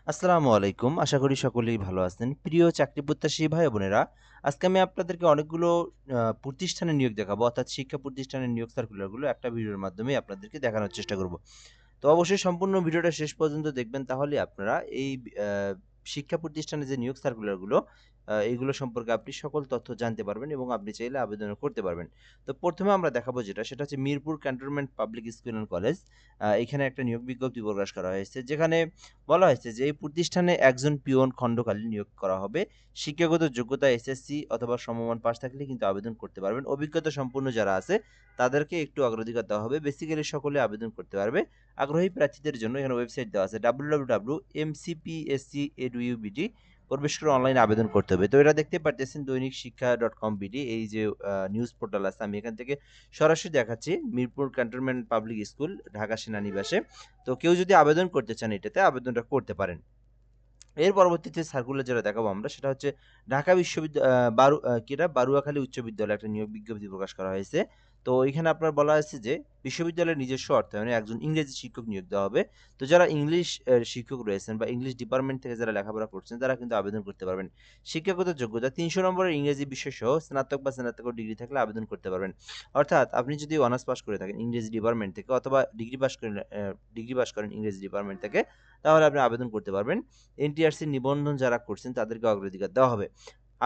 আসসালামু আলাইকুম। আশা করি সকলেই ভালো আছেন। প্রিয় চাকরি প্রত্যাশী ভাই বোনেরা, আজকে আমি আপনাদেরকে অনেকগুলো প্রতিষ্ঠানে নিয়োগ দেখাবো। অর্থাৎ শিক্ষা প্রতিষ্ঠানের নিয়োগ সার্কুলারগুলো একটা ভিডিওর মাধ্যমে আপনাদেরকে দেখানোর চেষ্টা করব। তো অবশ্যই সম্পূর্ণ ভিডিওটা শেষ পর্যন্ত দেখবেন, তাহলে আপনারা এই আ শিক্ষা প্রতিষ্ঠানে যে নিয়োগ সার্কুলারগুলো এগুলো সম্পর্কে আপনি সকল তথ্য জানতে পারবেন এবং আপনি চাইলে আবেদনও করতে পারবেন। তো ১ম এ আমরা দেখাবো যেটা, সেটা হচ্ছে Mirpur cantonment public school and college. এখানে একটা নিয়োগ বিজ্ঞপ্তি প্রকাশ করা হয়েছে। যেখানে বলা হয়েছে যে এই প্রতিষ্ঠানে একজন পিওন খণ্ডকালীন নিয়োগ করা হবে। শিক্ষাগত যোগ্যতা এসএসসি অথবা সমমান পাস থাকলে কিন্তু আবেদন করতে পারবেন। অভিজ্ঞতা সম্পন্ন যারা আছে তাদেরকে একটু অগ্রাধিকার দেওয়া হবে। বেসিক্যালি সকলে আবেদন করতে পারবে। আগ্রহী প্রার্থীদের জন্য এখানে ওয়েবসাইট দেওয়া আছে www.mcpsc.edu.bd, প্রবেশ করে অনলাইনে আবেদন করতে হবে। তো এটা দেখতে পারতেছেন দৈনিক শিক্ষা .com.bd, এই যে নিউজ পোর্টাল আছে, আমি এখান থেকে সরাসরি দেখাচ্ছি। Mirpur cantonment public school, Dhaka সেনানিবাসে। তো কেউ যদি আবেদন করতে চান এটাতে আবেদনটা করতে পারেন। এর পরবর্তীতে সার্কুলার যেটা দেখাবো আমরা, সেটা হচ্ছে ঢাকা বিশ্ববিদ্যালয় বারুয়াখালী উচ্চ বিদ্যালয়ে একটা নিয়োগ বিজ্ঞপ্তি প্রকাশ করা হয়েছে। তো এখানে আপনার বলা হয়েছে যে বিশ্ববিদ্যালয়ের নিজস্ব অর্থায়নে একজন ইংরেজি শিক্ষক নিয়োগ দেওয়া হবে। তো যারা ইংলিশ শিক্ষক রয়েছেন বা ইংলিশ ডিপার্টমেন্ট থেকে যারা লেখাপড়া করছেন তারা কিন্তু আবেদন করতে পারবেন। শিক্ষাগত যোগ্যতা ৩০০ নম্বরের ইংরেজি বিষয় সহ স্নাতক বা স্নাতকোত্তর ডিগ্রি থাকলে আবেদন করতে পারবেন। অর্থাৎ আপনি যদি অনার্স পাস করে থাকেন ইংরেজি ডিপার্টমেন্ট থেকে, অথবা ডিগ্রি পাস করেন ইংরেজি ডিপার্টমেন্ট থেকে, তাহলে আপনি আবেদন করতে পারবেন। এনটিআরসি নিবন্ধন যারা করছেন তাদেরকে অগ্রাধিকার দেওয়া হবে।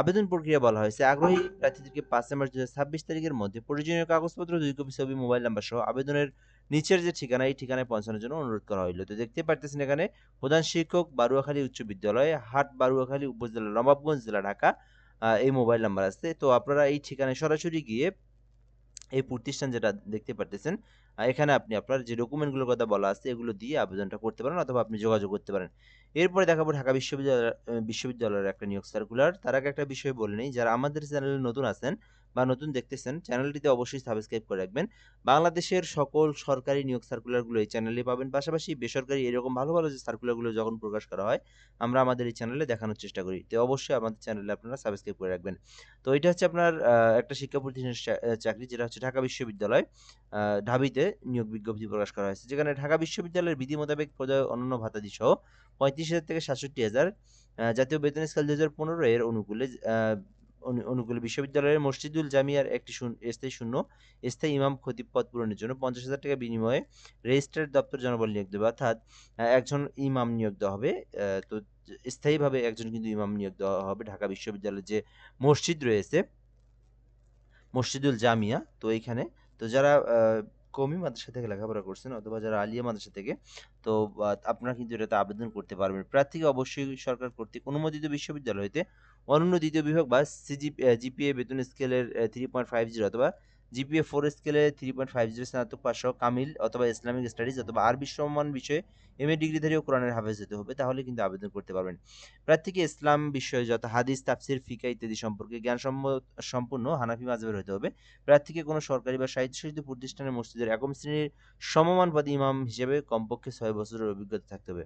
আবেদন প্রক্রিয়া বলা হয়েছে, আগ্রহী প্রার্থীদেরকে ৫ মার্চ ২০২৬ তারিখের মধ্যে প্রয়োজনীয় কাগজপত্র, ২ কপি ছবি, মোবাইল নাম্বার সহ আবেদনের নিচের যে ঠিকানা, এই ঠিকানায় পৌঁছানোর জন্য অনুরোধ করা হইল। তো দেখতে পারতেছেন এখানে প্রধান শিক্ষক বারুয়াখালী উচ্চ বিদ্যালয়, হাট বারুয়াখালী উপজেলা, নবাবগঞ্জ জেলা, ঢাকা। এই মোবাইল নাম্বার আছে। তো আপনারা এই ঠিকানায় সরাসরি গিয়ে এই প্রতিষ্ঠান যেটা দেখতে পারতেছেন, এখানে আপনি আপনার যে ডকুমেন্টগুলোর কথা বলা আছে এগুলো দিয়ে আবেদনটা করতে পারেন, অথবা আপনি যোগাযোগ করতে পারেন। এরপরে দেখাবো ঢাকা বিশ্ববিদ্যালয়ের একটা নিয়োগ সার্কুলার। তার আগে একটা বিষয় বলে নেই, যারা আমাদের চ্যানেলে নতুন আছেন বা নতুন দেখতেছেন, চ্যানেলটিতে অবশ্যই সাবস্ক্রাইব করে রাখবেন। বাংলাদেশের সকল সরকারি নিয়োগ সার্কুলারগুলো এই চ্যানেলে পাবেন। পাশাপাশি বেসরকারি এরকম ভালো, ভালো যে সার্কুলারগুলো যখন প্রকাশ করা হয়, আমরা আমাদের এই চ্যানেলে দেখানোর চেষ্টা করি। তো অবশ্যই আমাদের চ্যানেলে আপনারা সাবস্ক্রাইব করে রাখবেন। তো এটা হচ্ছে আপনার একটা শিক্ষা প্রতিষ্ঠানের চাকরি, যেটা হচ্ছে ঢাকা বিশ্ববিদ্যালয় আ ঢাবিতে নিয়োগ বিজ্ঞপ্তি প্রকাশ করা হয়েছে। যেখানে ঢাকা বিশ্ববিদ্যালয়ের বিধি মোতাবেক প্রদেয় অন্যান্য ভাতাদি সহ ৩৫,০০০ থেকে ৬৭,০০০ জাতীয় বেতন স্কেল ২০১৫ এর অনুকূলে অনুকূলে বিশ্ববিদ্যালয়ের মসজিদুল জামিয়ার একটি স্থায়ী ইমাম খতিব পদ পূরণের জন্য ৫০,০০০ টাকা বিনিময়ে রেজিস্ট্রার দপ্তর জনবল নিয়োগ দেবে। অর্থাৎ একজন ইমাম নিয়োগ দেওয়া হবে। তো স্থায়ীভাবে একজন কিন্তু ইমাম নিয়োগ দেওয়া হবে ঢাকা বিশ্ববিদ্যালয়ের যে মসজিদ রয়েছে, মসজিদুল জামিয়া। তো এইখানে তো যারা কওমি মাদ্রাসা থেকে লেখাপড়া করছেন, অথবা যারা আলিয়া মাদ্রাসা থেকে, তো আপনারা কিন্তু এটাতে আবেদন করতে পারবেন। প্রার্থীকে অবশ্যই সরকার কর্তৃক অনুমোদিত বিশ্ববিদ্যালয় হইতে অনন্য দ্বিতীয় বিভাগ বা জিপিএ বেতন স্কেলের 3.50 অথবা জিপিএ 4 স্কেলে 3.50 স্নাতক পাস সহ কামিল অথবা ইসলামিক স্টাডিজ অথবা আরবি সমমান বিষয়ে এমএ ডিগ্রিধারী ও কোরআনের হাফেজ হতে হবে, তাহলে কিন্তু আবেদন করতে পারবেন। প্রার্থীকে ইসলাম বিষয়ে যত হাদিস, তাফসির, ফিকহ ইত্যাদি সম্পর্কে জ্ঞান সম্পন্ন হানাফি মাযহাবের হতে হবে। প্রার্থীকে কোনো সরকারি বা স্বায়ত্তশাসিত প্রতিষ্ঠানের মসজিদের একম শ্রেণীর সমমানবাদী ইমাম হিসেবে কমপক্ষে ৬ বছরের অভিজ্ঞতা থাকতে হবে।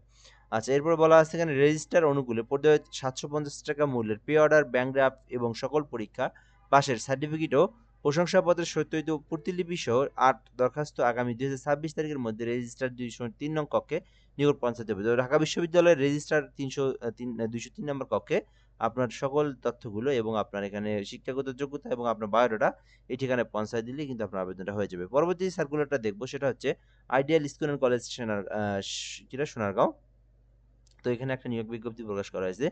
আচ্ছা, এরপর বলা আছে এখানে রেজিস্ট্রার অনুকূলে পর্যায়ে ৭৫০ টাকা মূল্যের পে অর্ডার, ব্যাংক ড্রাফট এবং সকল পরীক্ষা পাশের সার্টিফিকেট ও প্রশংসাপত্রের সত্যায়িত প্রতিলিপি সহ ৮ দরখাস্ত আগামী ২০২৬ তারিখের মধ্যে রেজিস্ট্রার ২০৩ নং কক্ষে নিকট পৌঁছাতে হবে। তো ঢাকা বিশ্ববিদ্যালয়ের রেজিস্ট্রার ২০৩ নম্বর কক্ষে আপনার সকল তথ্যগুলো এবং আপনার এখানে শিক্ষাগত যোগ্যতা এবং আপনার বায়োডাটা এই ঠিকানায় পৌঁছায় দিলেই কিন্তু আপনার আবেদনটা হয়ে যাবে। পরবর্তী সার্কুলারটা দেখবো, সেটা হচ্ছে ideal school and college Sonargaon. তো এখানে একটা নিয়োগ বিজ্ঞপ্তি প্রকাশ করা হয়েছে,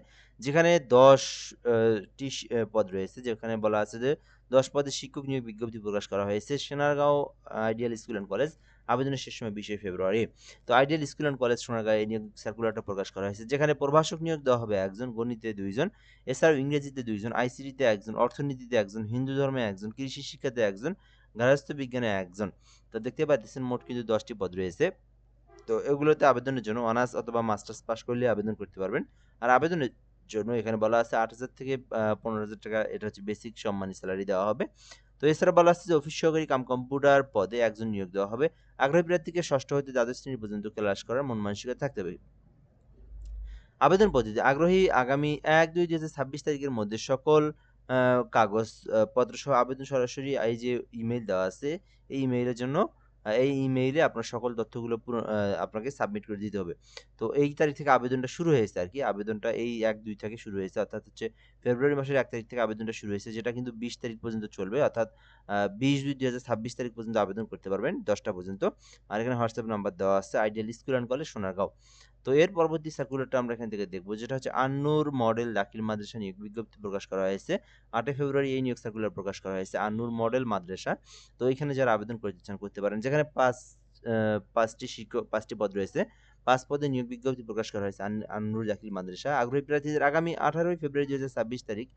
যেখানে ১০ টি পদ রয়েছে, যেখানে বলা আছে যে ১০ পদের শিক্ষক নিয়োগ বিজ্ঞপ্তি প্রকাশ করা হয়েছে Sonargaon ideal school and college. আবেদনের শেষ সময় ২০ ফেব্রুয়ারি। তো ideal school and college Sonargaon এই নিয়োগ সার্কুলারটা প্রকাশ করা হয়েছে, যেখানে প্রভাষক নিয়োগ দেওয়া হবে একজন, গণিতে ২ জন, এছাড়াও ইংরেজিতে ২ জন, আইসিটিতে একজন, অর্থনীতিতে একজন, হিন্দু ধর্মে একজন, কৃষি শিক্ষাতে একজন, গার্হস্থ্য বিজ্ঞানে একজন। তো দেখতে পাচ্ছেন মোট কিন্তু ১০ টি পদ রয়েছে। তো এগুলোতে আবেদনের জন্য অনার্স অথবা মাস্টার্স পাস করলে আবেদন করতে পারবেন। আর আবেদনের জন্য এখানে বলা আছে ৮,০০০ থেকে ১৫,০০০ টাকা, এটা হচ্ছে বেসিক সম্মানী স্যালারি দেওয়া হবে। তো এছাড়া বলা আছে যে অফিস সহকারী কাম কম্পিউটার পদে একজন নিয়োগ দেওয়া হবে। আগ্রহী প্রার্থীকে ষষ্ঠ হতে দ্বাদশ শ্রেণী পর্যন্ত ক্লাস করার মন মানসিকতা থাকতে হবে। আবেদন পদ্ধতি, আগ্রহী আগামী ১-২-২০২৬ তারিখের মধ্যে সকল কাগজ পত্র সহ আবেদন সরাসরি এই যে ইমেইল দেওয়া আছে, এই ইমেইলের জন্য এই ইমেইলে আপনার সকল তথ্যগুলো আপনাকে সাবমিট করে দিতে হবে। তো এই তারিখ থেকে আবেদনটা শুরু হয়েছে আরকি। আবেদনটা এই ১-২ থেকে শুরু হয়েছে। অর্থাৎ হচ্ছে ফেব্রুয়ারি মাসের ১ তারিখ থেকে আবেদনটা শুরু হয়েছে, যেটা কিন্তু ২০ তারিখ পর্যন্ত চলবে। অর্থাৎ ২০/২/২০২৬ তারিখ পর্যন্ত আবেদন করতে পারবেন ১০টা পর্যন্ত। আর এখানে হোয়াটসঅ্যাপ নাম্বার দেওয়া আছে, ideal school and college Sonargaon. তো এর পরবর্তী সার্কুলারটা আমরা এখান থেকে দেখব, যেটা হচ্ছে আন্নুর মডেল দাখিল মাদ্রাসা নিয়োগ বিজ্ঞপ্তি প্রকাশ করা হয়েছে। ৮ই ফেব্রুয়ারি এই নিয়োগ সার্কুলার প্রকাশ করা হয়েছে আন্নুর মডেল মাদ্রাসা। তো এখানে যারা আবেদন করতে চান করতে পারেন। যেখানে ৫টি পদ রয়েছে। ৫ পদে নিয়োগ বিজ্ঞপ্তি প্রকাশ করা হয়েছে আন্নুর দাখিল মাদ্রাসা। আগ্রহী প্রার্থীদের আগামী ১৮ই ফেব্রুয়ারি ২০২৬ তারিখ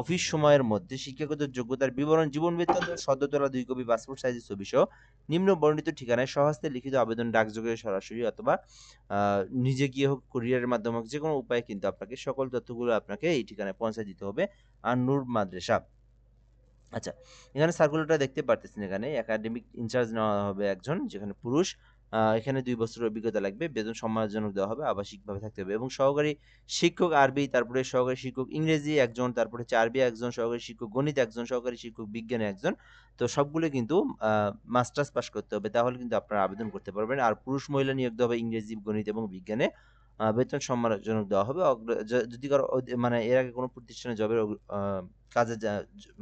অফিস সময়ের মধ্যে শিক্ষাগত যোগ্যতার বিবরণ, জীবন বৃত্তান্ত, সদ্য তোলা ২ কপি পাসপোর্ট সাইজের ছবিসহ নিম্ন বর্ণিত ঠিকানায় স্বহস্তে লিখিত আবেদন ডাকযোগে সরাসরি অথবা আ নিজে গিয়ে হোক, কুরিয়ারের মাধ্যমে হোক, যেকোনো উপায়ে কিন্তু আপনাকে সকল তথ্যগুলো আপনাকে এই ঠিকানায় পৌঁছায় দিতে হবে, আন-নূর মাদ্রাসা। আচ্ছা, এখানে সার্কুলারটা দেখতে পারতেছেন, এখানে একাডেমিক ইনচার্জ নেওয়া হবে একজন, যেখানে পুরুষ। এখানে ২ বছরের অভিজ্ঞতা লাগবে, বেতন সম্মানজনক দেওয়া হবে, আবাসিকভাবে থাকতে হবে এবং সহকারী শিক্ষক আরবি, তারপরে সহকারী শিক্ষক ইংরেজি একজন, তারপরে হচ্ছে আরবি একজন, সহকারী শিক্ষক গণিত একজন, সহকারী শিক্ষক বিজ্ঞানে একজন। তো সবগুলো কিন্তু মাস্টার্স পাস করতে হবে, তাহলে কিন্তু আপনারা আবেদন করতে পারবেন। আর পুরুষ মহিলা নিয়োগ দেওয়া হবে ইংরেজি, গণিত এবং বিজ্ঞানে। বেতন সম্মানজনক দেওয়া হবে। যদি কারো মানে এর আগে কোনো প্রতিষ্ঠানে জবের কাজে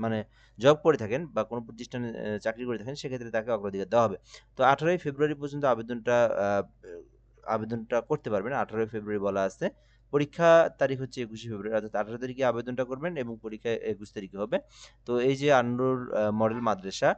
মানে জব করে থাকেন বা কোনো প্রতিষ্ঠানে চাকরি করে থাকেন, সেক্ষেত্রে তাকে অগ্রাধিকার দেওয়া হবে। তো ১৮ই ফেব্রুয়ারি পর্যন্ত আবেদনটা করতে পারবেন। ১৮ই ফেব্রুয়ারি বলা আছে। পরীক্ষা তারিখ হচ্ছে ২১শে ফেব্রুয়ারি, অর্থাৎ ১৮ তারিখে আবেদনটা করবেন এবং পরীক্ষা ২১ তারিখে হবে। তো এই যে আন্নুর মডেল মাদ্রাসা,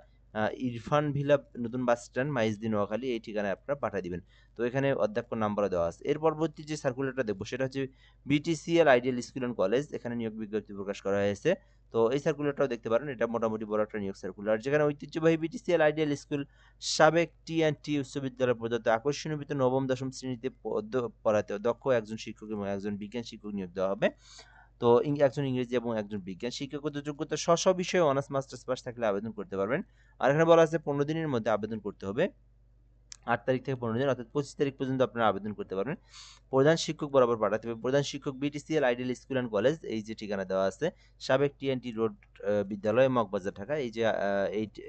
ইরফান ভিলা, নতুন বাস স্ট্যান্ড, মাইজদী, নোয়াখালী, এই ঠিকানায় আপনারা পাঠিয়ে দিবেন। তো এখানে অধ্যক্ষ নাম্বারও দেওয়া আছে। এর পরবর্তী যে সার্কুলারটা দেখব, সেটা হচ্ছে BTCL ideal school and college, এখানে নিয়োগ বিজ্ঞপ্তি প্রকাশ করা হয়েছে। তো এই সার্কুলারটাও দেখতে পারেন, এটা মোটামুটি বড় একটা নিয়োগ সার্কুলার, যেখানে ঐতিহ্যবাহী বিটিসিএল আইডিয়াল স্কুল, সাবেক টি&টি উচ্চ বিদ্যালয় প্রদত্ত আকর্ষণীয় বেতন, নবম দশম শ্রেণীতে পড়াতে দক্ষ একজন শিক্ষক এবং একজন বিজ্ঞান শিক্ষক নিয়োগ দেওয়া হবে। তো একজন ইংরেজি এবং একজন বিজ্ঞান। শিক্ষাগত যোগ্যতা স্ব বিষয়ে অনার্স মাস্টার্স পাস থাকলে আবেদন করতে পারবেন। আর এখানে বলা আছে ১৫ দিনের মধ্যে আবেদন করতে হবে। ৮ তারিখ থেকে ১৫ দিন, অর্থাৎ ২৫ তারিখ পর্যন্ত আপনারা আবেদন করতে পারবেন। প্রধান শিক্ষক বরাবর পাঠাতে হবে। প্রধান শিক্ষক BTCL ideal school and college, এই যে ঠিকানা দেওয়া আছে, সাবেক টি&টি রোড বিদ্যালয়, মগবাজার, ঢাকা। এই যে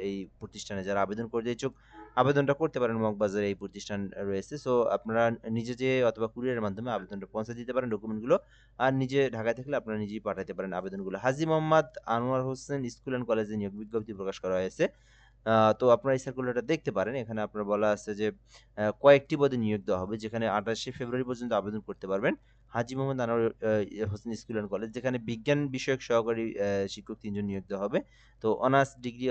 এই প্রতিষ্ঠানে যারা আবেদন করতে ইচ্ছুক, আবেদনটা করতে পারেন, মগবাজারে এই প্রতিষ্ঠান রয়েছে। সো আপনারা নিজে যেয়ে অথবা কুরিয়ারের মাধ্যমে আবেদনটা পৌঁছে দিতে পারেন ডকুমেন্টগুলো। আর নিজে ঢাকায় থাকলে আপনারা নিজেই পাঠাতে পারেন আবেদনগুলো। হাজী মোহাম্মদ আনোয়ার হোসেন স্কুল অ্যান্ড কলেজে নিয়োগ বিজ্ঞপ্তি প্রকাশ করা হয়েছে। তো আপনারা এই সার্কুলারটা দেখতে পারেন। এখানে আপনার বলা আছে যে কয়েকটি পদে নিয়োগ দেওয়া হবে, যেখানে ২৮শে ফেব্রুয়ারি পর্যন্ত আবেদন করতে পারবেন। Haji Mohammad Anwar Hossain school and college, যেখানে বিজ্ঞান বিষয়ক সহকারী শিক্ষক ৩ জন নিয়োগ দেওয়া হবে। তো অনার্স ডিগ্রি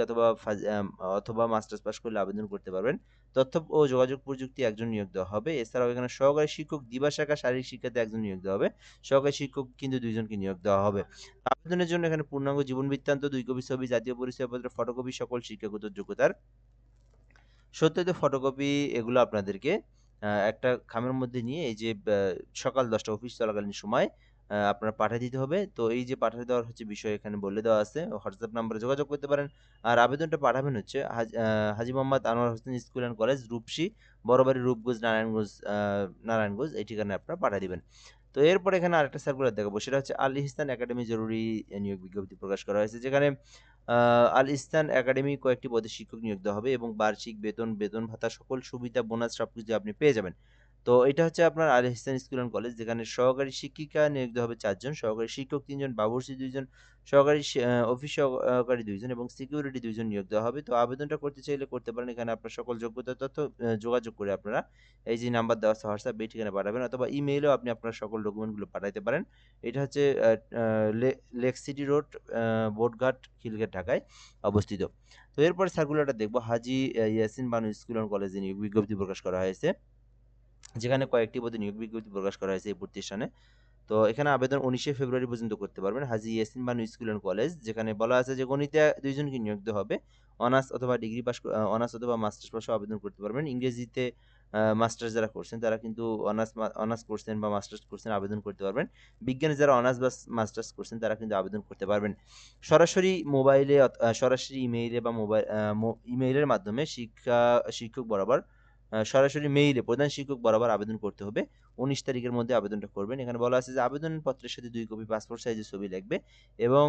অথবা মাস্টার্স পাস করলে আবেদন করতে পারবেন। তথ্য ও যোগাযোগ প্রযুক্তি একজন নিয়োগ দেওয়া হবে। এছাড়াও এখানে সহকারী শিক্ষক দিবা শাখা শারীরিক শিক্ষাতে একজন নিয়োগ দেওয়া হবে। সহকারী শিক্ষক কিন্তু ২ জনকে নিয়োগ দেওয়া হবে। আবেদনের জন্য এখানে পূর্ণাঙ্গ জীবন বৃত্তান্ত, ২ কপি ছবি, জাতীয় পরিচয়পত্রের ফটোকপি, সকল শিক্ষাগত যোগ্যতার সত্যায়িত ফটোকপি, এগুলো আপনাদেরকে একটা খামের মধ্যে নিয়ে এই যে সকাল ১০টা অফিস চলাকালীন সময় আপনারা পাঠিয়ে দিতে হবে। তো এই যে পাঠিয়ে দেওয়ার হচ্ছে বিষয় এখানে বলে দেওয়া আছে। হোয়াটসঅ্যাপ নাম্বারে যোগাযোগ করতে পারেন। আর আবেদনটা পাঠাবেন হচ্ছে Haji Mohammad Anwar Hossain school and college, Rupshi, Borobari, Rupganj, Narayanganj, এই ঠিকানায় আপনারা পাঠিয়ে দিবেন। তো এরপরে এখানে আরেকটা সার্কুলার দেখাবো, সেটা হচ্ছে আল ইহসান একাডেমি জরুরি নিয়োগ বিজ্ঞপ্তি প্রকাশ করা হয়েছে, যেখানে আল ইহসান একাডেমি কয়েকটি পদে শিক্ষক নিয়োগ দেওয়া হবে এবং বার্ষিক বেতন, বেতন ভাতা, সকল সুবিধা, বোনাস সবকিছু আপনি পেয়ে যাবেন। তো এটা হচ্ছে আপনার আল ইহসান স্কুল অ্যান্ড কলেজ, যেখানে সহকারী শিক্ষিকা নিয়োগ দেওয়া হবে ৪ জন, সহকারী শিক্ষক ৩ জন, বাবুর্চি ২ জন, সহকারী অফিস সহকারী ২ জন এবং সিকিউরিটি ২ জন নিয়োগ দেওয়া হবে। তো আবেদনটা করতে চাইলে করতে পারেন। এখানে আপনার সকল যোগ্যতার তথ্য যোগাযোগ করে আপনারা এই যে নাম্বার দেওয়া আছে হোয়াটসঅ্যাপ, এই ঠিকানায় পাঠাবেন, অথবা ইমেইলেও আপনি আপনার সকল ডকুমেন্টগুলো পাঠাইতে পারেন। এটা হচ্ছে লেক সিটি রোড, বোটঘাট, খিলগেট, ঢাকায় অবস্থিত। তো এরপরে সার্কুলারটা দেখব, হাজী ইয়াসিন বানু স্কুল অ্যান্ড কলেজে নিয়োগ বিজ্ঞপ্তি প্রকাশ করা হয়েছে, যেখানে কয়েকটি পদে নিয়োগ বিজ্ঞপ্তি প্রকাশ করা হয়েছে এই প্রতিষ্ঠানে। তো এখানে আবেদন ১৯শে ফেব্রুয়ারি পর্যন্ত করতে পারবেন। Haji Yasin Banu school and college, যেখানে বলা আছে যে গণিতে ২ জনকে নিয়োগ দেওয়া হবে। অনার্স অথবা ডিগ্রি পাস, অনার্স অথবা মাস্টার্স পাসও আবেদন করতে পারবেন। ইংরেজিতে মাস্টার্স যারা করছেন তারা কিন্তু অনার্স করছেন বা মাস্টার্স করছেন, আবেদন করতে পারবেন। বিজ্ঞানে যারা অনার্স বা মাস্টার্স করছেন তারা কিন্তু আবেদন করতে পারবেন। সরাসরি মোবাইলে, সরাসরি ইমেইলে বা ইমেইলের মাধ্যমে শিক্ষক বরাবর, সরাসরি মেইলে প্রধান শিক্ষক বরাবর আবেদন করতে হবে। 19 তারিখের মধ্যে আবেদনটা করবেন। এখানে বলা আছে যে আবেদনপত্রের সাথে 2 কপি পাসপোর্ট সাইজের ছবি লাগবে এবং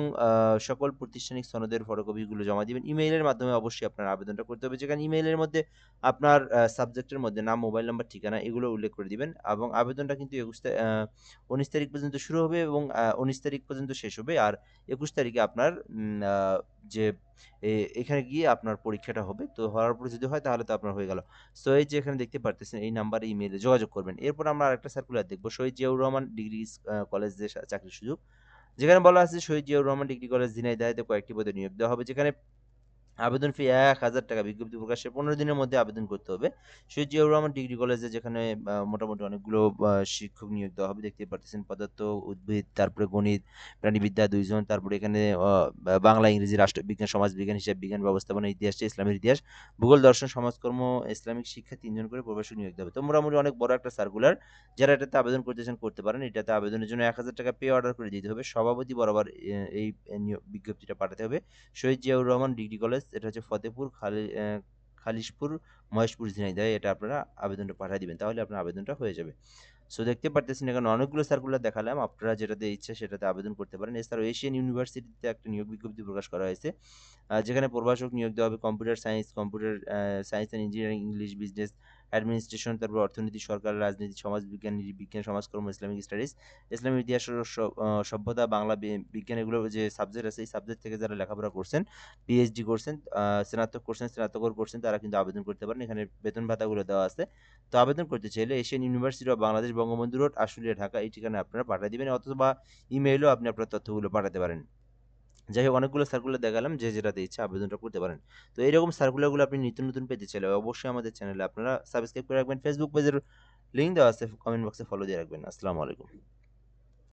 সকল প্রাতিষ্ঠানিক সনদের ফটোকপিগুলো জমা দিবেন। ইমেইলের মাধ্যমে অবশ্যই আপনার আবেদনটা করতে হবে। যেখানে ইমেইলের মধ্যে আপনার সাবজেক্টের মধ্যে নাম, মোবাইল নাম্বার, ঠিকানা এগুলো উল্লেখ করে দিবেন এবং আবেদনটা কিন্তু 19 তারিখ পর্যন্ত শুরু হবে এবং 19 তারিখ পর্যন্ত শেষ হবে। আর 21 তারিখে আপনার যে এখানে গিয়ে আপনার পরীক্ষাটা হবে। তো হওয়ার পরে যদি হয় তাহলে তো আপনার হয়ে গেল। সো এই যে এখানে দেখতে পারতেছেন এই নাম্বারে ইমেইলে যোগাযোগ করবেন। এরপর আমরা আরেকটা সার্কুলার দেখব শহীদ জিয়াউর রহমান ডিগ্রি কলেজে চাকরির সুযোগ। যেখানে বলা আছে শহীদ জিয়াউর রহমান ডিগ্রি কলেজ ঝিনাইদহে কয়েকটি পদে নিয়োগ দেওয়া হবে। যেখানে আবেদন ফি ৳১,০০০ বিজ্ঞপ্তি প্রকাশের ১৫ দিনের মধ্যে আবেদন করতে হবে। শহীদ জিয়াউর রহমান ডিগ্রি কলেজে যেখানে মোটামুটি অনেকগুলো শিক্ষক নিয়োগ দেওয়া হবে। দেখতেই পারতেছেন পদার্থ, উদ্ভিদ, তারপরে গণিত, প্রাণীবিদ্যা ২ জন, তারপরে এখানে বাংলা, ইংরেজি, রাষ্ট্রবিজ্ঞান, সমাজবিজ্ঞান, হিসাব বিজ্ঞান, ব্যবস্থাপনা, ইতিহাস, ইসলামের ইতিহাস, ভূগোল, দর্শন, সমাজকর্ম, ইসলামিক শিক্ষা ৩ জন করে প্রভাষক নিয়োগ দেওয়া হবে। তো মোটামুটি অনেক বড় একটা সার্কুলার। যারা এটাতে আবেদন করতে চান করতে পারেন। এটাতে আবেদনের জন্য ৳১,০০০ পে অর্ডার করে দিতে হবে। সভাপতি বরাবর এই বিজ্ঞপ্তিটা পাঠাতে হবে। শহীদ জিয়াউর রহমান ডিগ্রি কলেজ, এটা হচ্ছে ফতেপুর খালিশপুর, মহেশপুর, ঝিনাইদহ। এটা আপনারা আবেদনটা পাঠিয়ে দিবেন। তাহলে আপনার আবেদনটা হয়ে যাবে। সো দেখতে পারতেছেন এখানে অনেকগুলো সার্কুলার দেখালাম। আপনারা যেটাতে ইচ্ছে সেটাতে আবেদন করতে পারেন। এছাড়াও এশিয়ান ইউনিভার্সিটিতে একটা নিয়োগ বিজ্ঞপ্তি প্রকাশ করা হয়েছে। যেখানে প্রভাষক নিয়োগ দেওয়া হবে computer science, science and engineering, English, business administration, তারপর অর্থনীতি, সরকার, রাজনীতি, সমাজবিজ্ঞান, নৃবিজ্ঞান, সমাজকর্ম, ইসলামিক স্টাডিজ, ইসলামের ইতিহাস ও সভ্যতা, বাংলা, বিজ্ঞান এগুলো যে সাবজেক্ট আছে এই সাবজেক্ট থেকে যারা লেখাপড়া করছেন, পিএইচডি করছেন, স্নাতক করছেন, স্নাতকোত্তর করছেন তারা কিন্তু আবেদন করতে পারেন। এখানে বেতন ভাতাগুলো দেওয়া আছে। তো আবেদন করতে চাইলে Asian university of Bangladesh, Bangabandhu road, Ashulia, Dhaka এই ঠিকানায় আপনারা পাঠিয়ে দিবেন অথবা ইমেইলেও আপনি আপনার তথ্যগুলো পাঠাতে পারেন। যাই হোক অনেকগুলো সার্কুলার দেখালাম যে যেটাতে ইচ্ছা আবেদনটা করতে পারেন। তো এইরকম সার্কুলারগুলো আপনি নিত্য নতুন পেতে চাইলে অবশ্যই আমাদের চ্যানেলে আপনারা সাবস্ক্রাইব করে রাখবেন। ফেসবুক পেজের লিঙ্ক দেওয়া আছে, কমেন্ট বক্সে ফলো দিয়ে রাখবেন। আসসালামু আলাইকুম।